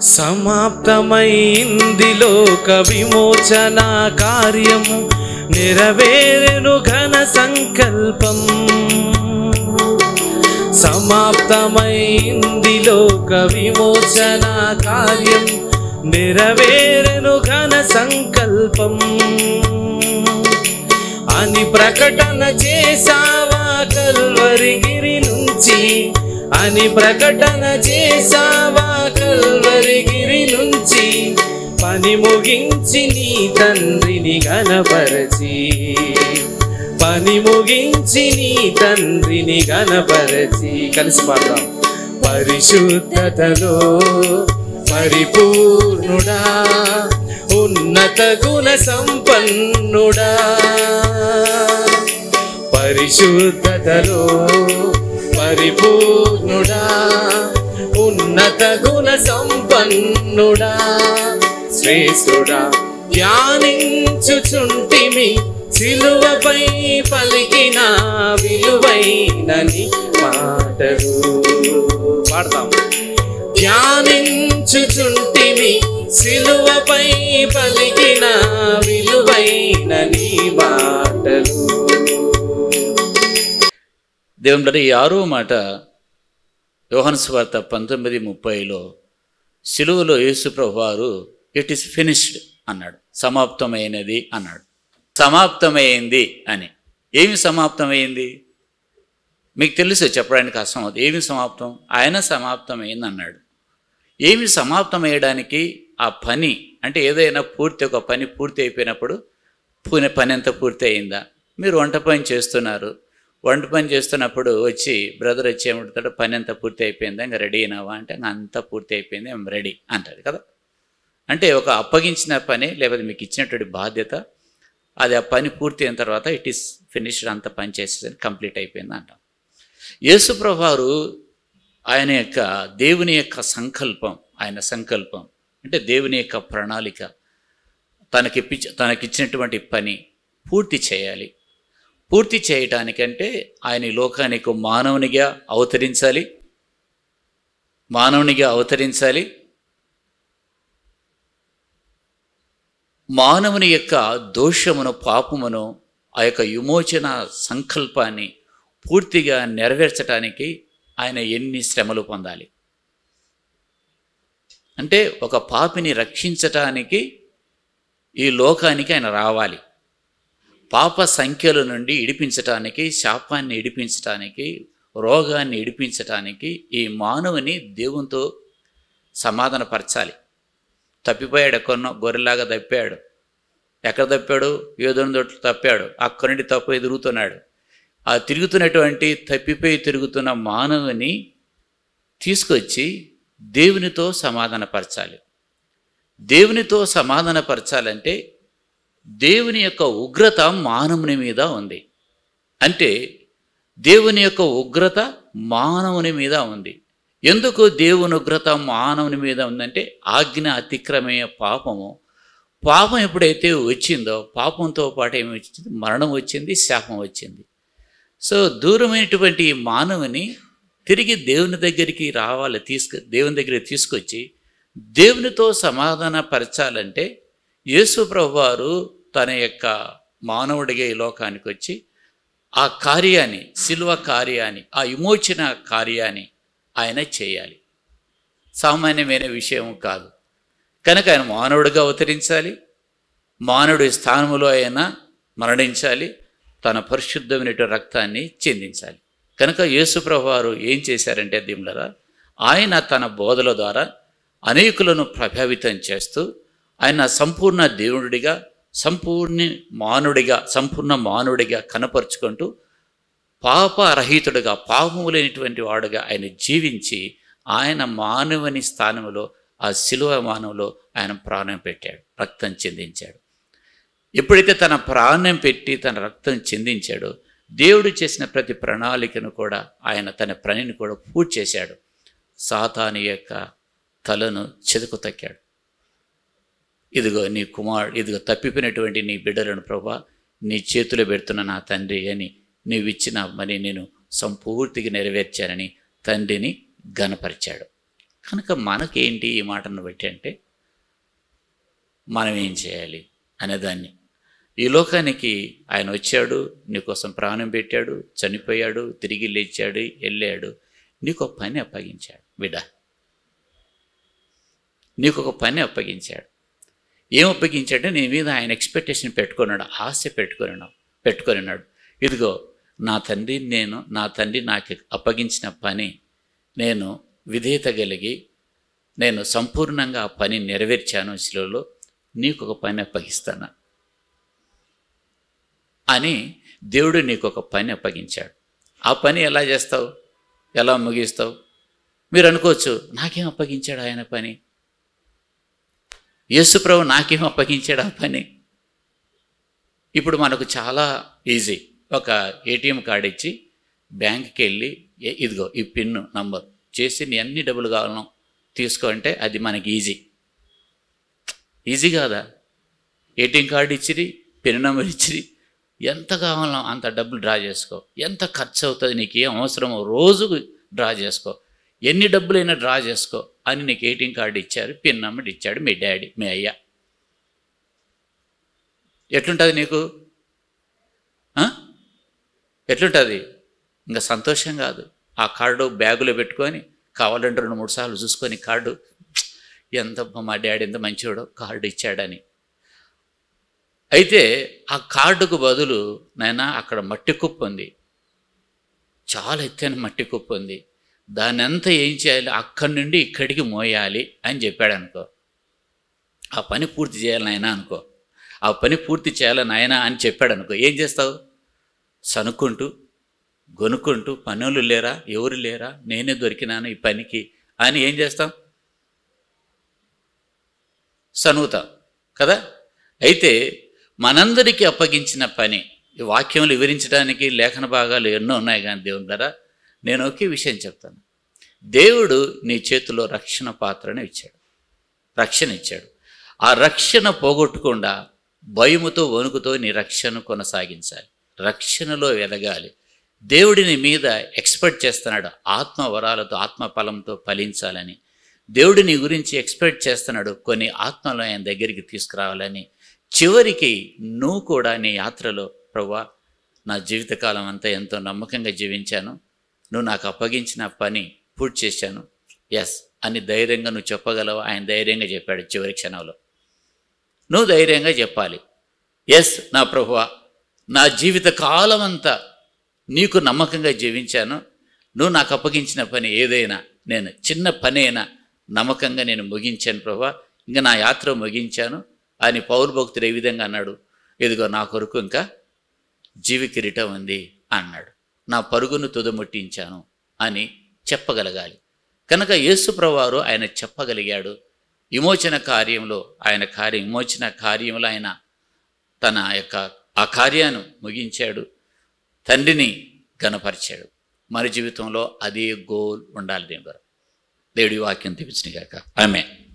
సమాప్తమైంది లోక విమోచన కార్యము, నెరవేరెను ఘన సంకల్పం. సమాప్తమైంది లోక విమోచన కార్యం, నెరవేరెను ఘన సంకల్పం అని ప్రకటన చేసావా కల్వరిగిరి నుంచి, అని ప్రకటన చేసావా కల్వరిగిరి నుంచి. పని ముగించి నీ తండ్రిని గణపరచి, పని ముగించి నీ తండ్రిని గణపరచి. కలిసి పాడదాం. పరిశుద్ధతలో పరిపూర్ణుడా, ఉన్నత గుణ సంపన్నుడా. పరిశుద్ధతలో పరిపూర్ణుడా, ఉన్నత గుణ సంపన్నుడా. శ్రేష్ఠుడా ధ్యానించుచుంటిమి సిలువపై పలికిన విలువైనని మాటలు. పాడతాం. ధ్యానించుచుంటిమి సిలువపై పలికిన విలువైనని మాటలు. దేవుని ఈ 6వ మాట యోహాను సువార్త 19:30లో సిలువలో యేసు ప్రభువారు ఇట్ ఈస్ ఫినిష్డ్ అన్నాడు, సమాప్తమైనది అన్నాడు. సమాప్తమైంది అని. ఏమి సమాప్తమైంది మీకు తెలుసు, చెప్పడానికి కష్టం అవుతుంది. ఏమి సమాప్తం? ఆయన సమాప్తమైంది అన్నాడు. ఏమి సమాప్తమయ్యడానికి? ఆ పని అంటే ఏదైనా ఒక పని పూర్తి అయిపోయినప్పుడు పని ఎంత పూర్తి అయిందా? మీరు వంట పని చేస్తున్నారు, వంట పని చేస్తున్నప్పుడు వచ్చి బ్రదర్ వచ్చి ఏమంటాడు, పని ఎంత పూర్తి అయిపోయిందా, ఇంకా రెడీ అయినావా అంటే ఇంకా అంతా పూర్తి అయిపోయింది, మేము రెడీ అంటారు కదా. అంటే ఒక అప్పగించిన పని లేకపోతే మీకు ఇచ్చినటువంటి బాధ్యత, అది ఆ పని పూర్తి అయిన తర్వాత ఇట్ ఈస్ ఫినిష్డ్, అంత పని చేసేది కంప్లీట్ అయిపోయింది అంటాం. యేసు ప్రభువారు ఆయన యొక్క దేవుని యొక్క సంకల్పం, ఆయన సంకల్పం అంటే దేవుని యొక్క ప్రణాళిక, తనకిచ్చినటువంటి పని పూర్తి చేయాలి. పూర్తి చేయటానికంటే ఆయన ఈ లోకానికి మానవునిగా అవతరించాలి. మానవుని యొక్క దోషమును, పాపమును, ఆ యొక్క విమోచన సంకల్పాన్ని పూర్తిగా నెరవేర్చడానికి ఆయన ఎన్ని శ్రమలు పొందాలి. అంటే ఒక పాపిని రక్షించటానికి ఈ లోకానికి ఆయన రావాలి. పాప సంఖ్యల నుండి ఇడిపించటానికి, శాపాన్ని ఇడిపించటానికి, రోగాన్ని ఇడిపించటానికి ఈ మానవుని దేవునితో సమాధానపరచాలి. తప్పిపోయాడు, ఎక్కడో గొర్రెలాగా తప్పాడు. ఎక్కడ తప్పాడు? యోధుని తోటలో తప్పాడు. అక్కడి నుండి తప్పు తిరుగుతున్నాడు. ఆ తప్పిపోయి తిరుగుతున్న మానవుని తీసుకొచ్చి దేవునితో సమాధానపరచాలి. దేవునితో సమాధానపరచాలంటే దేవుని యొక్క ఉగ్రత మానవుని మీద ఉంది. అంటే దేవుని యొక్క ఉగ్రత మానవుని మీద ఉంది. ఎందుకు దేవుని ఉగ్రత మానవుని మీద ఉందంటే ఆజ్ఞ అతిక్రమేయ పాపము. పాపం ఎప్పుడైతే వచ్చిందో పాపంతో పాటు ఏమి వచ్చింది? మరణం వచ్చింది, శాపం వచ్చింది. సో దూరమైనటువంటి మానవుని తిరిగి దేవుని దగ్గరికి రావాలి, దేవుని దగ్గరికి తీసుకొచ్చి దేవునితో సమాధానపరచాలంటే యేసు ప్రభువారు తన యొక్క మానవుడిగా ఈ లోకానికి వచ్చి ఆ కార్యాన్ని, శిలువ కార్యాన్ని, ఆ విమోచన కార్యాన్ని ఆయన చేయాలి. సామాన్యమైన విషయం కాదు. కనుక ఆయన మానవుడిగా అవతరించాలి, మానవుడి స్థానంలో ఆయన మరణించాలి, తన పరిశుద్ధమైన రక్తాన్ని చెందించాలి. కనుక యేసు ప్రభువారు ఏం చేశారంటే దేవులారా, ఆయన తన బోధల ద్వారా అనేకులను ప్రభావితం చేస్తూ ఆయన సంపూర్ణ దేవుడిగా, సంపూర్ణ మానవుడిగా కనపరుచుకుంటూ పాపరహితుడిగా, పాపము లేనిటువంటి వాడుగా ఆయన జీవించి ఆయన మానవుని స్థానంలో, ఆ శిలువ మానవులో ఆయన ప్రాణం పెట్టాడు, రక్తం చెందించాడు. ఎప్పుడైతే తన ప్రాణం పెట్టి తన రక్తం చెందించాడో దేవుడు చేసిన ప్రతి ప్రణాళికను కూడా ఆయన తన పనిని కూడా పూర్తి చేశాడు. సాతాను యొక్క తలను చెదుకు తక్కాడు. ఇదిగో నీ ఇదిగో తప్పిపోయినటువంటి నీ బిడ్డలను ప్రభువా నీ చేతిలో పెడుతున్న నా తండ్రి అని నీవిచ్చిన మరి నేను సంపూర్తిగా నెరవేర్చానని తండ్రిని ఘనపరిచాడు. కనుక మనకేంటి ఈ మాటను బట్టి అంటే మనం ఏం చేయాలి అనేదాన్ని. ఈ లోకానికి ఆయన వచ్చాడు, నీకోసం ప్రాణం పెట్టాడు, చనిపోయాడు, తిరిగి లేచాడు, వెళ్ళాడు. నీకు ఒక పని అప్పగించాడు బిడ్డ, నీకు ఒక పని అప్పగించాడు. ఏం అప్పగించాడంటే నీ మీద ఆయన ఎక్స్పెక్టేషన్ పెట్టుకున్నాడు, ఆశ పెట్టుకున్నాడు. ఇదిగో నా తండ్రి నాకు అప్పగించిన పని నేను విధేయత కలిగి నేను సంపూర్ణంగా ఆ పని నెరవేర్చాను, శిలువలో నీకు ఒక పని అప్పగిస్తాను అని దేవుడు నీకు ఒక పని అప్పగించాడు. ఆ పని ఎలా చేస్తావు, ఎలా ముగిస్తావు? మీరు అనుకోవచ్చు, నాకేం అప్పగించాడు ఆయన పని, యేసుప్రభు నాకేం అప్పగించాడు ఆ పని. ఇప్పుడు మనకు చాలా ఈజీ. ఒక ఏటీఎం కార్డు ఇచ్చి బ్యాంక్కి వెళ్ళి ఇదిగో ఈ పిన్ నంబర్ చేసి నీ అన్ని డబ్బులు కావాలను తీసుకో అంటే అది మనకి ఈజీ కాదా? ఏటీఎం కార్డు ఇచ్చిరి, పిన్ నెంబర్ ఇచ్చిరి, ఎంత కావాలో అంత డబ్బులు డ్రా చేసుకో. ఎంత ఖర్చు అవుతుంది, నీకు ఏం అవసరమో రోజుకు డ్రా చేసుకో, ఎన్ని డబ్బులైనా డ్రా చేసుకో అని నీకు ఏటీఎం కార్డు ఇచ్చారు, పిన్ నెంబర్ ఇచ్చాడు మీ డాడీ, మీ అయ్యా. ఎట్లుంటుంది నీకు? ఎట్లుంటుంది? ఇంకా సంతోషం కాదు. ఆ కార్డు బ్యాగులో పెట్టుకొని కావాలంటే 2-3 సార్లు చూసుకొని కార్డు ఎంత మా డాడీ ఎంత మంచివాడో కార్డు ఇచ్చాడని. అయితే ఆ కార్డుకు బదులు నాయనా అక్కడ మట్టి కుప్ప ఉంది, చాలా ఎత్తైన మట్టి కుప్ప ఉంది, దాన్ని అంతా ఏం చేయాలి, అక్కడి నుండి ఇక్కడికి మోయాలి అని చెప్పాడు అనుకో. ఆ పని పూర్తి చేయాలి నాయనా అనుకో, ఆ పని పూర్తి చేయాలి నాయనా అని చెప్పాడు అనుకో. ఏం చేస్తావు? సనుక్కుంటూ గొనుక్కుంటూ పనులు లేరా, ఎవరు లేరా, నేనే దొరికినాను ఈ పనికి అని ఏం చేస్తాం? సనుగుతాం కదా. అయితే మనందరికీ అప్పగించిన పని ఈ వాక్యములు వివరించడానికి లేఖన భాగాలు ఎన్నో ఉన్నాయి, కానీ దేవుని ద్వారా నేను ఒకే విషయం చెప్తాను. దేవుడు నీ చేతిలో రక్షణ పాత్రను ఇచ్చాడు, రక్షణ ఇచ్చాడు. ఆ రక్షణ పోగొట్టకుండా భయముతో వణుకుతో నీ రక్షణ కొనసాగించాలి, రక్షణలో ఎదగాలి. దేవుడిని మీద ఎక్స్పెక్ట్ చేస్తున్నాడు, ఆత్మ వరాలతో ఆత్మ ఫలంతో ఫలించాలని. దేవుడు నీ గురించి ఎక్స్పెక్ట్ చేస్తున్నాడు, కొన్ని ఆత్మలు ఆయన దగ్గరికి తీసుకురావాలని. చివరికి నువ్వు కూడా నీ యాత్రలో ప్రభువా నా జీవితకాలం అంతా ఎంతో నమ్మకంగా జీవించాను, నువ్వు నాకు అప్పగించిన పని పూర్తి చేశాను, ఎస్ అని ధైర్యంగా నువ్వు చెప్పగలవు. ఆయన ధైర్యంగా చెప్పాడు చివరి క్షణంలో. నువ్వు ధైర్యంగా చెప్పాలి, ఎస్ నా ప్రభువా నా జీవిత కాలం అంతా నీకు నమ్మకంగా జీవించాను, నువ్వు నాకు అప్పగించిన పని ఏదైనా, నేను చిన్న పని అయినా నమ్మకంగా నేను ముగించాను ప్రభువా, ఇంకా నా యాత్ర ముగించాను అని పౌలు భక్తుడు ఏ విధంగా అన్నాడు, ఇదిగో నా కొరకు ఇంకా జీవ కిరీటం ఉంది అన్నాడు, నా పరుగును తుదముట్టించాను అని చెప్పగలగాలి. కనుక యేసు ప్రభువారు ఆయన చెప్పగలిగాడు. విమోచన కార్యంలో విమోచన కార్యంలో ఆయన తన యొక్క ఆ కార్యాన్ని ముగించాడు, తండ్రిని ఘనపరిచాడు. మన జీవితంలో అదే గోల్ ఉండాలి. దేవుడి వాక్యం తెప్పించిన గాక ఆమేన్.